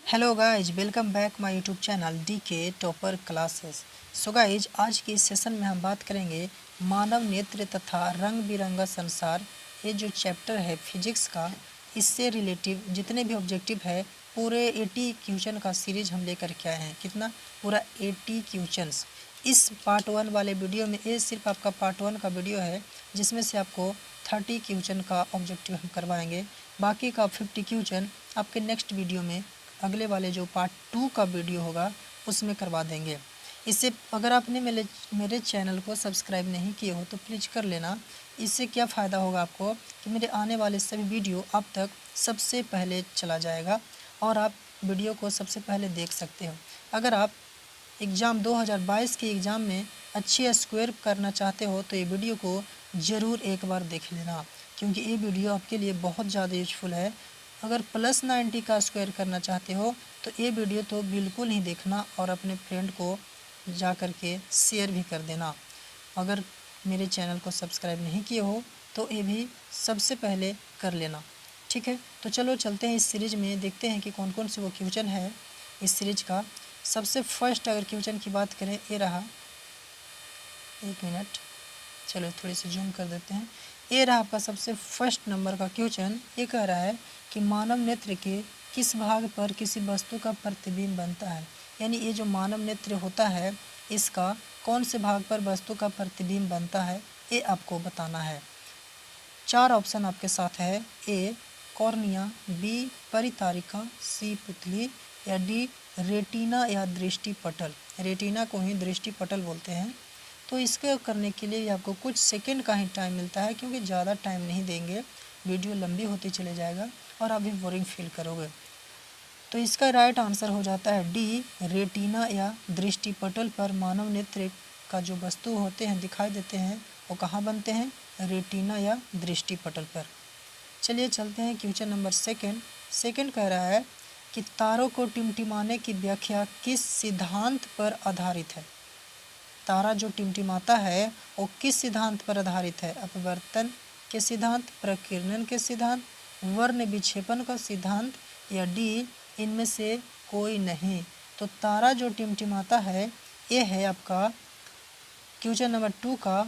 Hello guys, welcome back my YouTube channel DK topper classes. So guys, आज के इस session में हम बात करेंगे मानव नेत्र तथा रंग बिरंगा संसार। ये जो चैप्टर है फिजिक्स का, इससे रिलेटिव जितने भी ऑब्जेक्टिव है पूरे 80 क्वेश्चन का सीरीज हम लेकर के आए हैं। कितना? पूरा 80 क्वेश्चंस। इस पार्ट 1 वाले वीडियो में ये सिर्फ आपका पार्ट 1 का वीडियो है, जिसमें से आपको 30 क्वेश्चन का ऑब्जेक्टिव हम करवाएंगे। बाकी का 50 क्वेश्चन आपके नेक्स्ट वीडियो में, अगले वाले जो पार्ट 2 का वीडियो होगा उसमें करवा देंगे। इससे अगर आपने मेरे चैनल को सब्सक्राइब नहीं किए हो तो प्लीज़ कर लेना। इससे क्या फ़ायदा होगा आपको कि मेरे आने वाले सभी वीडियो आप तक सबसे पहले चला जाएगा और आप वीडियो को सबसे पहले देख सकते हो। अगर आप एग्ज़ाम 2022 के एग्ज़ाम में अच्छी स्कोर करना चाहते हो तो ये वीडियो को ज़रूर एक बार देख लेना, क्योंकि ये वीडियो आपके लिए बहुत ज़्यादा यूजफुल है। अगर +90 का स्कोर करना चाहते हो तो ये वीडियो तो बिल्कुल ही देखना और अपने फ्रेंड को जा कर के शेयर भी कर देना। अगर मेरे चैनल को सब्सक्राइब नहीं किए हो तो ये भी सबसे पहले कर लेना, ठीक है। तो चलो चलते हैं इस सीरीज़ में, देखते हैं कि कौन कौन से वो क्वेश्चन है इस सीरीज का। सबसे फर्स्ट अगर क्वेश्चन की बात करें, ये रहा। एक मिनट, चलो थोड़ी सी जूम कर देते हैं। ये रहा आपका सबसे फर्स्ट नंबर का क्वेश्चन। ये कह रहा है कि मानव नेत्र के किस भाग पर किसी वस्तु का प्रतिबिंब बनता है। यानी ये जो मानव नेत्र होता है, इसका कौन से भाग पर वस्तु का प्रतिबिंब बनता है, ये आपको बताना है। 4 ऑप्शन आपके साथ है। ए कॉर्निया, बी परितारिका, सी पुतली, या डी रेटिना या दृष्टिपटल। रेटिना को ही दृष्टिपटल बोलते हैं। तो इसको करने के लिए आपको कुछ सेकंड का ही टाइम मिलता है, क्योंकि ज़्यादा टाइम नहीं देंगे, वीडियो लंबी होती चले जाएगा और आप भी बोरिंग फील करोगे। तो इसका राइट आंसर हो जाता है डी रेटिना या दृष्टिपटल पर मानव नेत्र का जो वस्तु होते हैं दिखाई देते हैं वो कहाँ बनते हैं? रेटिना या दृष्टिपटल पर। चलिए चलते हैं क्वेश्चन नंबर सेकंड कह रहा है कि तारों को टिमटिमाने की व्याख्या किस सिद्धांत पर आधारित है। तारा जो टिमटिमाता है वो किस सिद्धांत पर आधारित है? अपवर्तन के सिद्धांत, प्रकीर्णन के सिद्धांत, वर्ण विक्षेपण का सिद्धांत, या डी इनमें से कोई नहीं। तो तारा जो टिमटिमाता है ये है आपका क्वेश्चन नंबर 2 का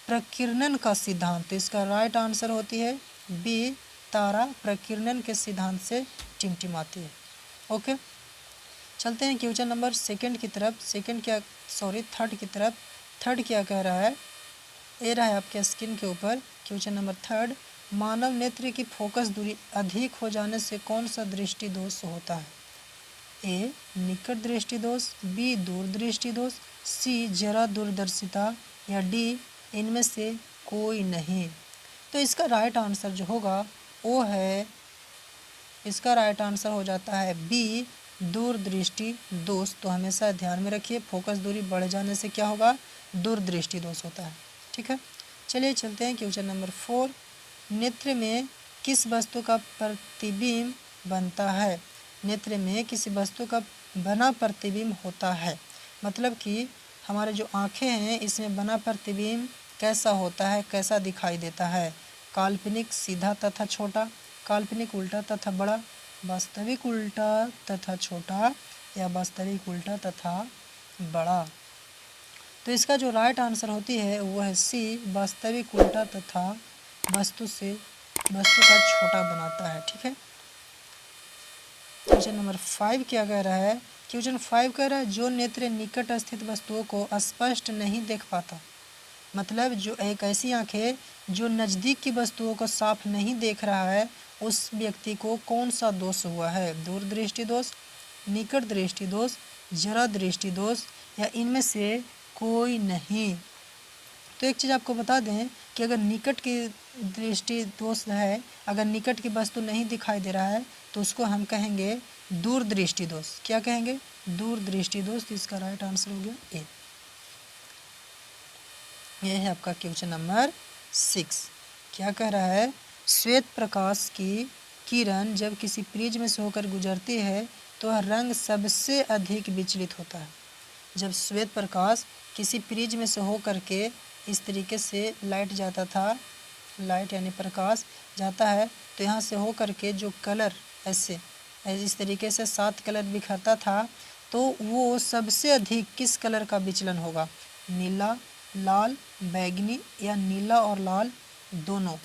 प्रकीर्णन का सिद्धांत। तो इसका राइट आंसर होती है बी, तारा प्रकीर्णन के सिद्धांत से टिमटिमाती है। ओके, चलते हैं क्वेश्चन नंबर थर्ड की तरफ। थर्ड क्या कह रहा है? ये रहा है आपके स्क्रीन के ऊपर क्वेश्चन नंबर 3। मानव नेत्र की फोकस दूरी अधिक हो जाने से कौन सा दृष्टि दोष होता है? ए निकट दृष्टि दोष, बी दूर दृष्टि दोष, सी जरा दूरदर्शिता, या डी इनमें से कोई नहीं। तो इसका राइट आंसर जो होगा वो है, इसका राइट आंसर हो जाता है बी दूरदृष्टि दोष। तो हमेशा ध्यान में रखिए, फोकस दूरी बढ़ जाने से क्या होगा? दूरदृष्टि दोष होता है, ठीक है। चलिए चलते हैं क्वेश्चन नंबर 4। नेत्र में किस वस्तु का प्रतिबिंब बनता है? नेत्र में किसी वस्तु का बना प्रतिबिंब होता है, मतलब कि हमारे जो आँखें हैं इसमें बना प्रतिबिंब कैसा होता है, कैसा दिखाई देता है? काल्पनिक सीधा तथा छोटा, काल्पनिक उल्टा तथा बड़ा, वास्तविक उल्टा तथा छोटा, या वास्तविक उल्टा तथा बड़ा। तो इसका जो राइट आंसर होती है वो है सी, वास्तविक उल्टा तथा वस्तु का छोटा बनाता है, ठीक है। क्वेश्चन नंबर 5 क्या कह रहा है? क्वेश्चन 5 कह रहा है जो नेत्र निकट स्थित वस्तुओं को स्पष्ट नहीं देख पाता, मतलब जो एक ऐसी आँख है जो नज़दीक की वस्तुओं को साफ नहीं देख रहा है, उस व्यक्ति को कौन सा दोष हुआ है? दूरदृष्टि दोष, निकट दृष्टि दोष, जरा दृष्टि दोष, या इनमें से कोई नहीं। तो एक चीज़ आपको बता दें कि अगर निकट की दृष्टि दोष है, अगर निकट की वस्तु नहीं दिखाई दे रहा है तो उसको हम कहेंगे दूरदृष्टि दोष। क्या कहेंगे? दूरदृष्टि दोष। तो इसका राइट आंसर हो गया ए। यह है आपका क्वेश्चन नंबर 6। क्या कह रहा है? श्वेत प्रकाश की किरण जब किसी प्रिज्म से होकर गुजरती है तो वह रंग सबसे अधिक विचलित होता है। जब श्वेत प्रकाश किसी प्रिज्म से होकर के इस तरीके से लाइट जाता था, लाइट यानी प्रकाश जाता है, तो यहाँ से होकर के जो कलर ऐसे इस तरीके से 7 कलर बिखरता था, तो वो सबसे अधिक किस कलर का विचलन होगा? नीला, लाल, बैंगनी या नीला और लाल दोनों?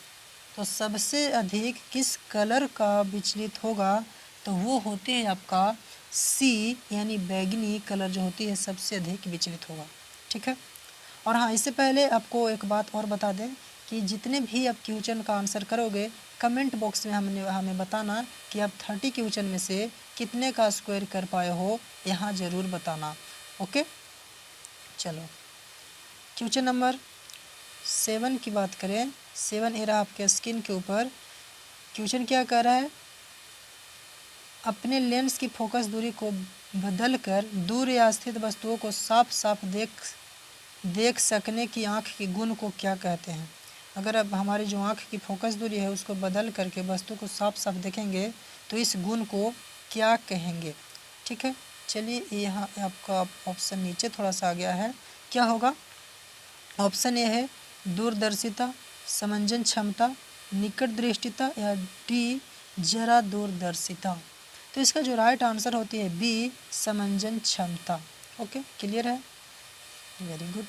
तो सबसे अधिक किस कलर का विचलित होगा? तो वो होते हैं आपका सी, यानी बैंगनी कलर जो होती है सबसे अधिक विचलित होगा। ठीक है। और हाँ, इससे पहले आपको एक बात और बता दें कि जितने भी आप क्वेश्चन का आंसर करोगे कमेंट बॉक्स में हमें बताना कि आप 30 क्वेश्चन में से कितने का स्क्वायर कर पाए हो, यहाँ ज़रूर बताना। ओके, चलो क्वेश्चन नंबर 7 की बात करें। 7 ए रहा आपके स्क्रीन के ऊपर। क्वेश्चन क्या कह रहा है? अपने लेंस की फोकस दूरी को बदलकर दूर या स्थित वस्तुओं को साफ साफ देख सकने की आँख के गुण को क्या कहते हैं? अगर अब हमारी जो आँख की फोकस दूरी है उसको बदल करके वस्तु को साफ साफ देखेंगे तो इस गुण को क्या कहेंगे? ठीक है, चलिए यहाँ आपका ऑप्शन नीचे थोड़ा सा आ गया है, क्या होगा? ऑप्शन ए है दूरदर्शिता, समंजन क्षमता, निकट दृष्टिता या डी जरा दूरदर्शिता। तो इसका जो राइट आंसर होती है बी, समंजन क्षमता। ओके, क्लियर है? Very good.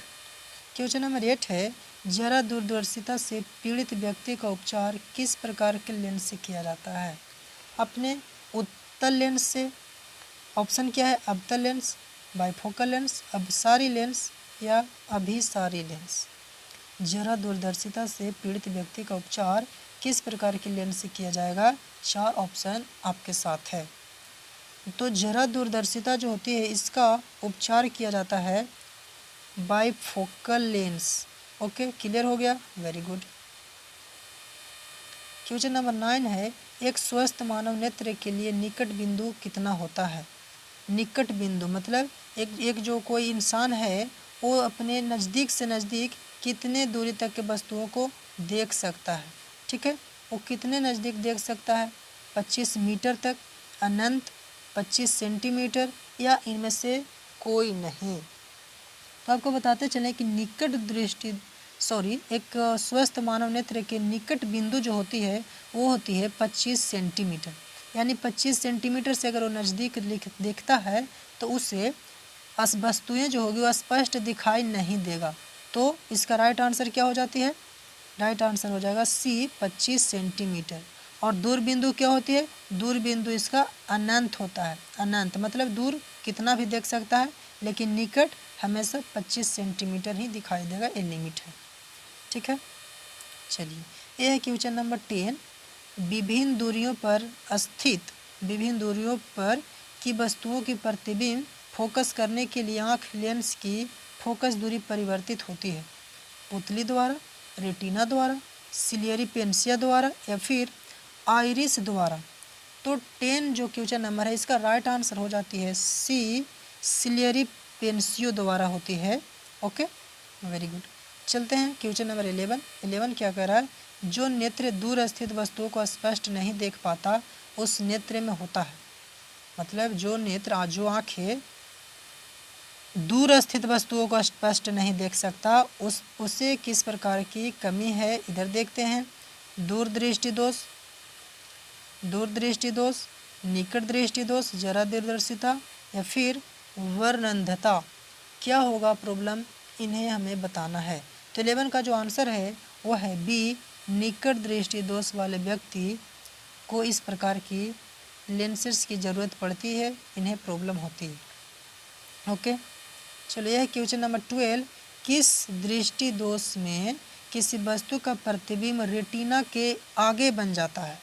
क्वेश्चन नंबर 8 है, जरा दूरदर्शिता से पीड़ित व्यक्ति का उपचार किस प्रकार के लेंस से किया जाता है? अपने उत्तल लेंस से, ऑप्शन क्या है? अवतल लेंस, बाइफोकल लेंस, अपसारी लेंस या अभिसारी लेंस। जरा दूरदर्शिता से पीड़ित व्यक्ति का उपचार किस प्रकार के लेंस से किया जाएगा? 4 ऑप्शन आपके साथ है। तो जरा दूरदर्शिता जो होती है इसका उपचार किया जाता है बाइफोकल लेंस। ओके, क्लियर हो गया? Very good. क्वेश्चन नंबर 9 है, एक स्वस्थ मानव नेत्र के लिए निकट बिंदु कितना होता है? निकट बिंदु मतलब एक जो कोई इंसान है वो अपने नज़दीक से नज़दीक कितने दूरी तक के वस्तुओं को देख सकता है? ठीक है, वो कितने नज़दीक देख सकता है? 25 मीटर तक, अनंत, 25 सेंटीमीटर या इनमें से कोई नहीं? तो आपको बताते चलें कि एक स्वस्थ मानव नेत्र के निकट बिंदु जो होती है वो होती है 25 सेंटीमीटर। यानी 25 सेंटीमीटर से अगर वो नज़दीक देखता है तो उसे वस्तुएं जो होगी वो स्पष्ट दिखाई नहीं देगा। तो इसका राइट आंसर क्या हो जाती है? राइट आंसर हो जाएगा सी, 25 सेंटीमीटर। और दूर बिंदु क्या होती है? दूर बिंदु इसका अनंत होता है। अनंत मतलब दूर कितना भी देख सकता है, लेकिन निकट हमेशा 25 सेंटीमीटर ही दिखाई देगा, ये लिमिट है। ठीक है, चलिए ये है क्वेश्चन नंबर 10। विभिन्न दूरियों पर स्थित विभिन्न दूरियों पर की वस्तुओं की प्रतिबिंब फोकस करने के लिए आँख लेंस की फोकस दूरी परिवर्तित होती है। पुतली द्वारा, रेटिना द्वारा, सिलियरी पेंसिया द्वारा या फिर आइरिस द्वारा। तो 10 जो क्वेश्चन नंबर है इसका राइट आंसर हो जाती है सी, सिलियरी पेंसियो द्वारा होती है। Okay, very good. चलते हैं क्वेश्चन नंबर 11। 11 क्या कह रहा है? जो नेत्र दूर स्थित वस्तुओं को स्पष्ट नहीं देख पाता उस नेत्र में होता है। मतलब जो आँखें दूर स्थित वस्तुओं को स्पष्ट नहीं देख सकता उसे किस प्रकार की कमी है? इधर देखते हैं। दूरदृष्टि दोष, निकट दृष्टि दोष, जरा दूरदर्शिता या फिर वर्णंधता। क्या होगा प्रॉब्लम? इन्हें हमें बताना है। तो 11 का जो आंसर है वो है बी, निकट दृष्टि दोष वाले व्यक्ति को इस प्रकार की लेंसेस की ज़रूरत पड़ती है, इन्हें प्रॉब्लम होती है। ओके, चलो यह क्वेश्चन नंबर 12। किस दृष्टि दोष में किसी वस्तु का प्रतिबिंब रेटिना के आगे बन जाता है?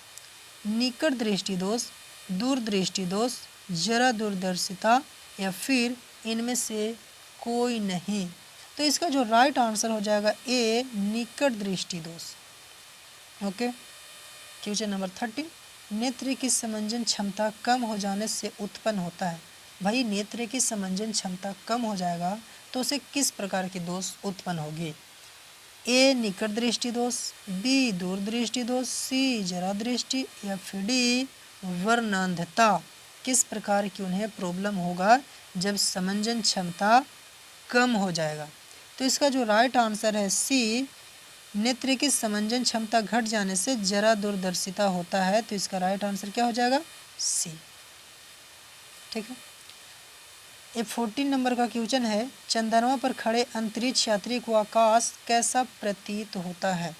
निकट दृष्टि दोष, दूर दृष्टि दोष, जरा दूरदर्शिता या फिर इनमें से कोई नहीं? तो इसका जो राइट आंसर हो जाएगा ए, निकट दृष्टि दोष। Okay, question number 13। नेत्र की समंजन क्षमता कम हो जाने से उत्पन्न होता है। भाई नेत्र की समंजन क्षमता कम हो जाएगा तो उसे किस प्रकार की दोष उत्पन्न होगी? ए, निकट दृष्टि दोष, बी, दूर दृष्टि दोष, सी, जरा दृष्टि या फिर डी, वर्णंधता। किस प्रकार की उन्हें प्रॉब्लम होगा जब समंजन क्षमता कम हो जाएगा? तो इसका जो राइट आंसर है सी, नेत्र की समंजन क्षमता घट जाने से जरा दूरदर्शिता होता है। तो इसका राइट आंसर क्या हो जाएगा? सी। ठीक है। ये 14 नंबर का क्वेश्चन है, चंद्रमा पर खड़े अंतरिक्ष यात्री को आकाश कैसा प्रतीत होता है।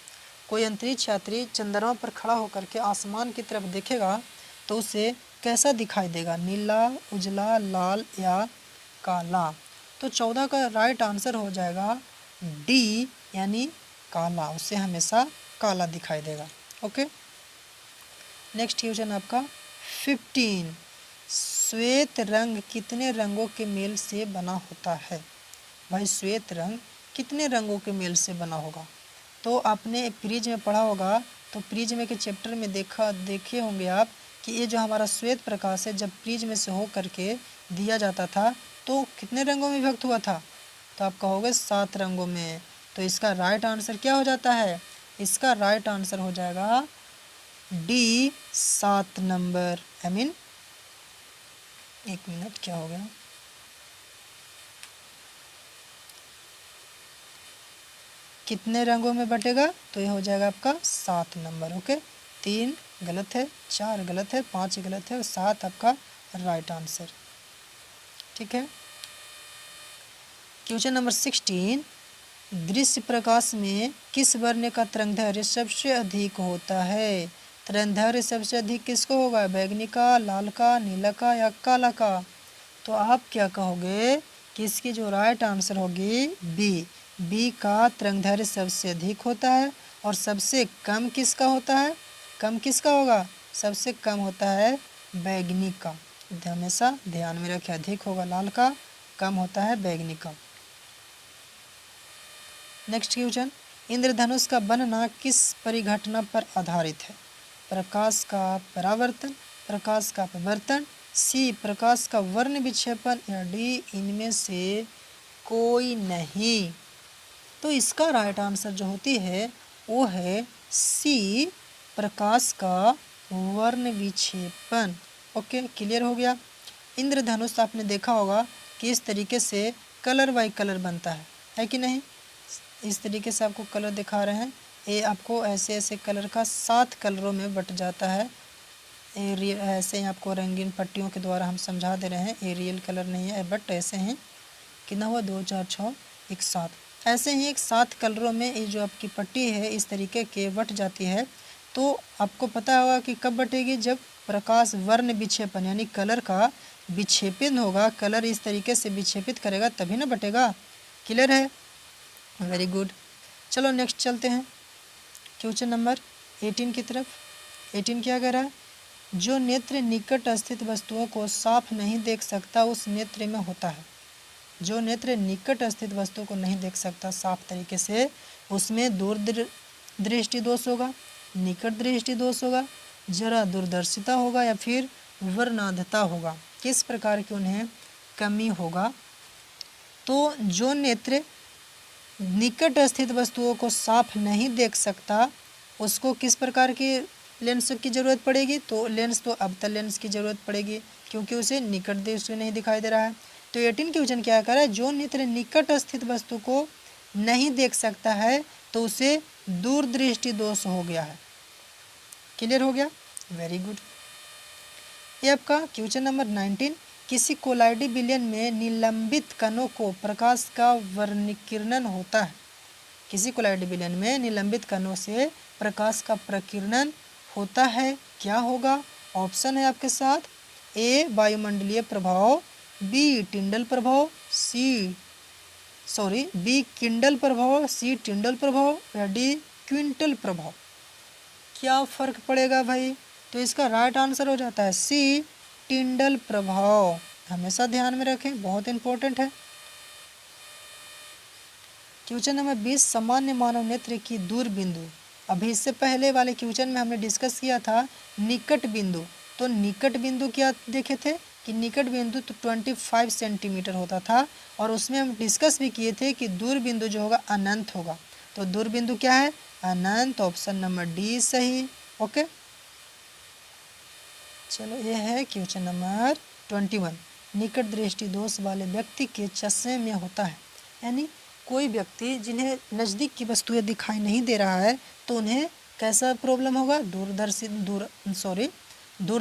कोई अंतरिक्ष यात्री चंद्रमा पर खड़ा होकर के आसमान की तरफ देखेगा तो उसे कैसा दिखाई देगा, नीला, उजला, लाल या काला। तो 14 का राइट आंसर हो जाएगा डी यानी काला, उसे हमेशा काला दिखाई देगा। ओके, नेक्स्ट क्वेश्चन आपका 15, श्वेत रंग कितने रंगों के मेल से बना होता है। भाई श्वेत रंग कितने रंगों के मेल से बना होगा। तो आपने प्रिज्म में पढ़ा होगा, तो प्रिज्म के चैप्टर में देखे होंगे आप कि ये जो हमारा श्वेत प्रकाश है जब प्रिज्म से हो करके दिया जाता था तो कितने रंगों में विभक्त हुआ था। तो आप कहोगे 7 रंगों में। तो इसका राइट आंसर क्या हो जाता है, इसका राइट आंसर हो जाएगा डी 7 नंबर। आई मीन एक मिनट, क्या हो गया, कितने रंगों में बटेगा, तो ये हो जाएगा आपका 7 नंबर। ओके, 3 गलत है, 4 गलत है, 5 गलत है और 7 आपका राइट आंसर। ठीक है। क्वेश्चन नंबर 16, दृश्य प्रकाश में किस वर्ण का तरंगदैर्घ्य सबसे अधिक होता है। तरंगदैर्घ्य सबसे अधिक किसको होगा, बैंगनी का, लाल का, नीला का या काला का। तो आप क्या कहोगे कि इसकी जो राइट आंसर होगी बी का तरंगदैर्घ्य सबसे अधिक होता है। और सबसे कम किसका होता है, कम किसका होगा, सबसे कम होता है बैंगनी का। हमेशा ध्यान में रखें, अधिक होगा लाल का, कम होता है बैंगनी का। नेक्स्ट क्वेश्चन, इंद्रधनुष का बनना किस परिघटना पर आधारित है। प्रकाश का परावर्तन, प्रकाश का अपवर्तन, सी प्रकाश का वर्ण विक्षेपन या डी इनमें से कोई नहीं। तो इसका राइट आंसर जो होती है वो है सी प्रकाश का वर्ण विक्षेपन। ओके, क्लियर हो गया। इंद्रधनुष आपने देखा होगा कि इस तरीके से कलर बाई कलर बनता है कि नहीं। इस तरीके से आपको कलर दिखा रहे हैं, ये आपको ऐसे ऐसे कलर का 7 कलरों में बट जाता है। ऐसे ही आपको रंगीन पट्टियों के द्वारा हम समझा दे रहे हैं, ये रियल कलर नहीं है बट ऐसे हैं। कितना हुआ, 2 4 6 1 7। ऐसे ही एक 7 कलरों में ये जो आपकी पट्टी है इस तरीके के बट जाती है। तो आपको पता होगा कि कब बटेगी, जब प्रकाश वर्ण विक्षेपन यानी कलर का विक्षेपण होगा, कलर इस तरीके से विक्षेपित करेगा तभी ना बटेगा। क्लियर है, वेरी गुड। चलो नेक्स्ट चलते हैं क्वेश्चन नंबर 18 की तरफ। 18 क्या कह रहा है, जो नेत्र निकट स्थित वस्तुओं को साफ नहीं देख सकता उस नेत्र में होता है। जो नेत्र निकट स्थित वस्तु को नहीं देख सकता साफ तरीके से, उसमें दूर दृष्टि दोष होगा, निकट दृष्टि दोष होगा, जरा दूरदर्शिता होगा या फिर वर्णांधता होगा। किस प्रकार की उन्हें कमी होगा। तो जो नेत्र निकट स्थित वस्तुओं को साफ नहीं देख सकता उसको किस प्रकार की लेंस की ज़रूरत पड़ेगी, तो लेंस तो अवतल लेंस की ज़रूरत पड़ेगी क्योंकि उसे निकट दृष्टि नहीं दिखाई दे रहा है। तो 18 क्वेश्चन क्या कर रहा है, जो नेत्र निकट स्थित वस्तु को नहीं देख सकता है तो उसे दूर दृष्टि दोष हो गया है। क्लियर हो गया, वेरी गुड। ये आपका क्वेश्चन नंबर 19, किसी कोलाइडी विलयन में निलंबित कणों को प्रकाश का वर्णकिरणन होता है। किसी कोलाइडी विलयन में निलंबित कणों से प्रकाश का प्रकीर्णन होता है, क्या होगा। ऑप्शन है आपके साथ, ए वायुमंडलीय प्रभाव, बी टिंडल प्रभाव, बी किंडल प्रभाव, सी टिंडल प्रभाव या डी क्विंटल प्रभाव। क्या फर्क पड़ेगा भाई, तो इसका राइट आंसर हो जाता है सी टिंडल प्रभाव। हमेशा ध्यान में रखें, बहुत इंपॉर्टेंट है। क्वेश्चन नंबर 20, सामान्य मानव नेत्र की दूर बिंदु। अभी इससे पहले वाले क्वेश्चन में हमने डिस्कस किया था निकट बिंदु। तो निकट बिंदु क्या देखे थे कि निकट बिंदु तो 25 सेंटीमीटर होता था और उसमें हम डिस्कस भी किए थे कि दूर बिंदु जो होगा अनंत होगा। तो दूर बिंदु क्या है, अनंत। ऑप्शन नंबर डी सही। ओके, चलो ये है क्वेश्चन नंबर 21, निकट दृष्टि दोष वाले व्यक्ति के चश्मे में होता है। यानी कोई व्यक्ति जिन्हें नज़दीक की वस्तुएं दिखाई नहीं दे रहा है तो उन्हें कैसा प्रॉब्लम होगा, दूर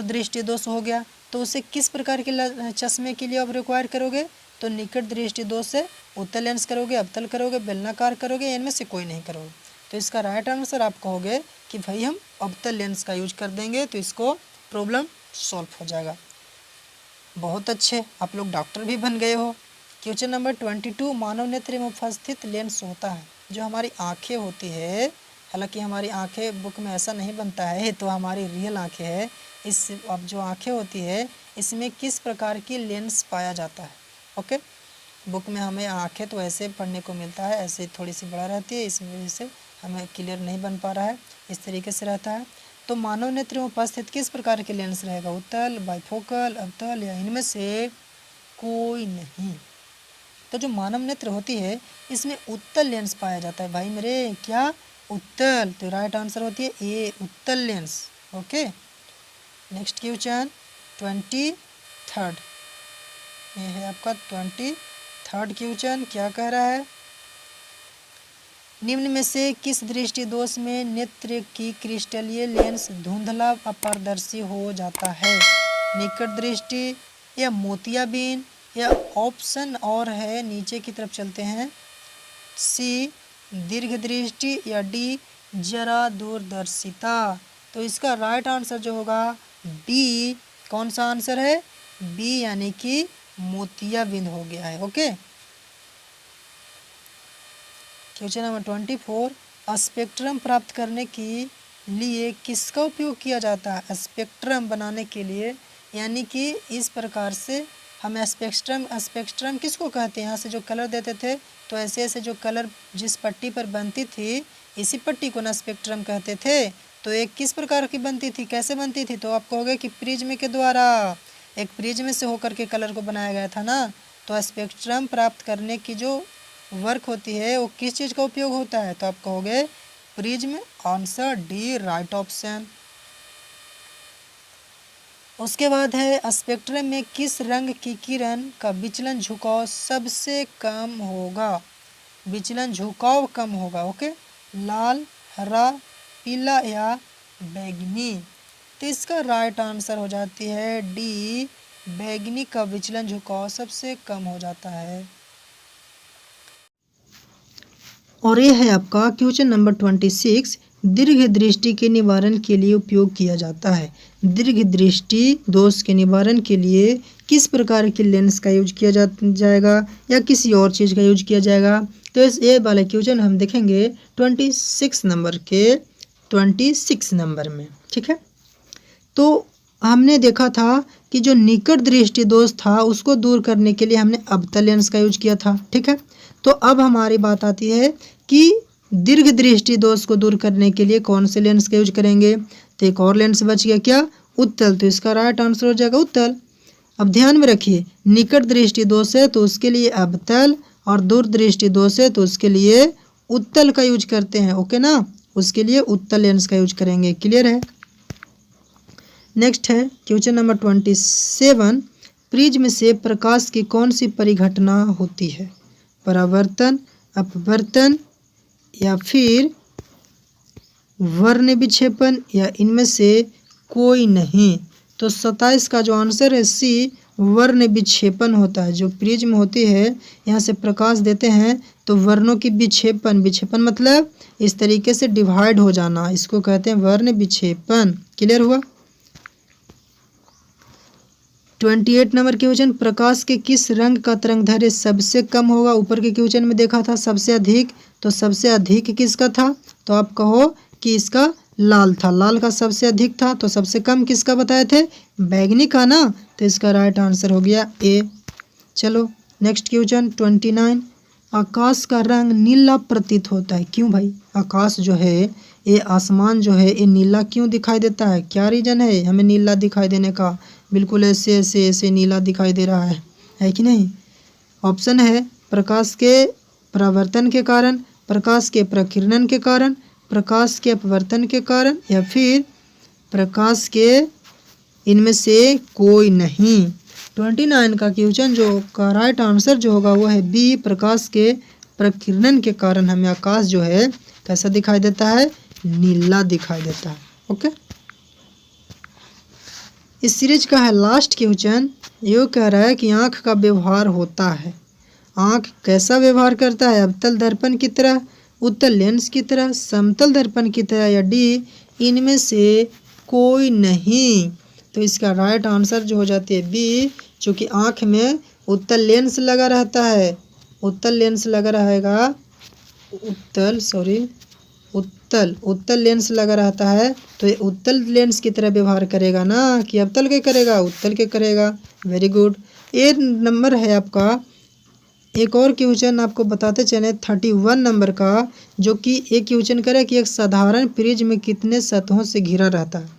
दृष्टि दोष हो गया। तो उसे किस प्रकार के चश्मे के लिए आप रिक्वायर करोगे? तो निकट दृष्टि दोष से उत्तल लेंस करोगे, अवतल करोगे, बेलनाकार करोगे, इनमें से कोई नहीं करोगे। तो इसका राइट आंसर आप कहोगे कि भाई हम अवतल लेंस का यूज कर देंगे, तो इसको प्रॉब्लम सॉल्व हो जाएगा। बहुत अच्छे, आप लोग डॉक्टर भी बन गए हो। क्वेश्चन नंबर 22, मानव नेत्र में उपस्थित लेंस होता है, जो हमारी आंखें होती है, हालांकि हमारी आंखें बुक में ऐसा नहीं बनता है, तो हमारी रियल आंखें है। इस अब जो आंखें होती है इसमें किस प्रकार की लेंस पाया जाता है? ओके, बुक में हमें आंखें तो ऐसे पढ़ने को मिलता है, ऐसे थोड़ी सी बड़ा रहती है, इस वजह से हमें क्लियर नहीं बन पा रहा है, इस तरीके से रहता है। तो मानव नेत्र में उपस्थित किस प्रकार के लेंस रहेगा? उत्तल, बाइफोकल, अवतल या इनमें से कोई नहीं। तो जो मानव नेत्र होती है इसमें उत्तल लेंस पाया जाता है भाई मेरे, क्या? उत्तल। तो राइट आंसर होती है ए, उत्तल लेंस। ओके, नेक्स्ट क्वेश्चन 23, ये है आपका 23 क्वेश्चन। क्या कह रहा है? निम्न में से किस दृष्टि दोष में नेत्र की क्रिस्टलीय लेंस धुंधला अपारदर्शी हो जाता है? निकट दृष्टि या मोतियाबिंद या ऑप्शन और है, नीचे की तरफ चलते हैं, सी दीर्घ दृष्टि या डी जरा दूरदर्शिता। तो इसका राइट आंसर जो होगा डी, कौन सा आंसर है? बी, यानी कि मोतियाबिंद हो गया है। ओके, क्वेश्चन नंबर 24, स्पेक्ट्रम प्राप्त करने के लिए किसका उपयोग किया जाता है? स्पेक्ट्रम बनाने के लिए, यानी कि इस प्रकार से हम स्पेक्ट्रम किसको कहते हैं? यहाँ से जो कलर देते थे, तो ऐसे ऐसे जो कलर जिस पट्टी पर बनती थी, इसी पट्टी को ना स्पेक्ट्रम कहते थे। तो एक किस प्रकार की बनती थी, कैसे बनती थी? तो आप कहोगे कि प्रिज्म के द्वारा, एक प्रिज्म से होकर के कलर को बनाया गया था ना। तो स्पेक्ट्रम प्राप्त करने की जो वर्क होती है वो किस चीज़ का उपयोग होता है? तो आप कहोगे prism. Answer D, right option. उसके बाद है स्पेक्ट्रम में किस रंग की किरण का विचलन झुकाव सबसे कम होगा? विचलन झुकाव कम होगा। ओके, लाल, हरा, पीला या बैंगनी? तो इसका राइट आंसर हो जाती है डी, बैंगनी का विचलन झुकाव सबसे कम हो जाता है। और ये है आपका क्वेश्चन नंबर 26, दीर्घ दृष्टि के निवारण के लिए उपयोग किया जाता है। दीर्घ दृष्टि दोष के निवारण के लिए किस प्रकार के लेंस का यूज किया जाएगा या किसी और चीज़ का यूज किया जाएगा? तो इस ये वाले क्वेश्चन हम देखेंगे 26 नंबर में। ठीक है, तो हमने देखा था कि जो निकट दृष्टि दोष था उसको दूर करने के लिए हमने अवतल लेंस का यूज किया था। ठीक है, तो अब हमारी बात आती है कि दीर्घ दृष्टि दोष को दूर करने के लिए कौन से लेंस का यूज करेंगे? तो एक और लेंस बच गया, क्या? उत्तल। तो इसका राइट आंसर हो जाएगा उत्तल। अब ध्यान में रखिए, निकट दृष्टि दोष है तो उसके लिए अवतल, और दूर दृष्टि दोष है तो उसके लिए उत्तल का यूज करते हैं। ओके ना, उसके लिए उत्तल लेंस का यूज करेंगे। क्लियर है? नेक्स्ट है क्वेश्चन नंबर 27, प्रिज्म से प्रकाश की कौन सी परिघटना होती है? परावर्तन, अपवर्तन या फिर वर्ण विक्षेपण या इनमें से कोई नहीं? तो 27 का जो आंसर है सी, वर्ण विक्षेपण होता है। जो प्रिज्म होती है यहाँ से प्रकाश देते हैं तो वर्णों की विक्षेपण मतलब इस तरीके से डिवाइड हो जाना, इसको कहते हैं वर्ण विक्षेपण। क्लियर हुआ? 28 नंबर क्वेश्चन, प्रकाश के किस रंग का तरंगदैर्घ्य सबसे कम होगा? ऊपर के क्वेश्चन में देखा था सबसे अधिक, तो सबसे अधिक किसका था? तो आप कहो कि इसका लाल था, लाल का सबसे अधिक था। तो सबसे कम किसका बताए थे? बैंगनी का ना। तो इसका राइट आंसर हो गया ए। चलो नेक्स्ट क्वेश्चन 29, आकाश का रंग नीला प्रतीत होता है, क्यों भाई? आकाश जो है, ये आसमान जो है, ये नीला क्यों दिखाई देता है? क्या रीजन है हमें नीला दिखाई देने का? बिल्कुल ऐसे ऐसे ऐसे नीला दिखाई दे रहा है कि नहीं? ऑप्शन है प्रकाश के परावर्तन के कारण, प्रकाश के प्रकीर्णन के कारण, प्रकाश के अपवर्तन के कारण, या फिर प्रकाश के इनमें से कोई नहीं। 29 का क्वेश्चन जो का राइट आंसर जो होगा वो है बी, प्रकाश के प्रकीर्णन के कारण हमें आकाश जो है कैसा दिखाई देता है? नीला दिखाई देता है। ओके, इस सीरीज का है लास्ट क्वेश्चन। ये कह रहा है कि आँख का व्यवहार होता है। आँख कैसा व्यवहार करता है? अवतल दर्पण की तरह, उत्तल लेंस की तरह, समतल दर्पण की तरह या डी इनमें से कोई नहीं। तो इसका राइट आंसर जो हो जाती है बी, चूँकि आँख में उत्तल लेंस लगा रहता है, उत्तल लेंस लगा रहेगा, उत्तल लेंस लगा रहता है, तो ये उत्तल लेंस की तरह व्यवहार करेगा ना, कि अवतल के करेगा, उत्तल के करेगा। Very good. ए नंबर है आपका। एक और क्वेश्चन आपको बताते चले 31 नंबर का, जो कि एक क्वेश्चन करे कि एक साधारण प्रिज्म में कितने सतहों से घिरा रहता है।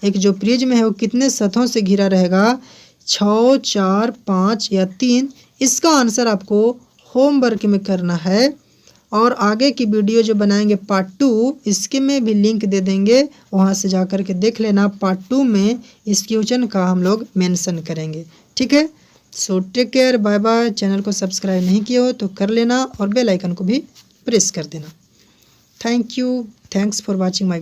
एक जो प्रिज्म है वो कितने सतहों से घिरा रहेगा? 6, 4, 5 या 3। इसका आंसर आपको होमवर्क में करना है, और आगे की वीडियो जो बनाएंगे पार्ट 2, इसके में भी लिंक दे देंगे, वहाँ से जा कर के देख लेना। पार्ट 2 में इस क्वेश्चन का हम लोग मेंशन करेंगे। ठीक है, so take care, bye bye. Channel को सब्सक्राइब नहीं किया हो तो कर लेना और बेल आइकन को भी प्रेस कर देना। Thank you, thanks for watching my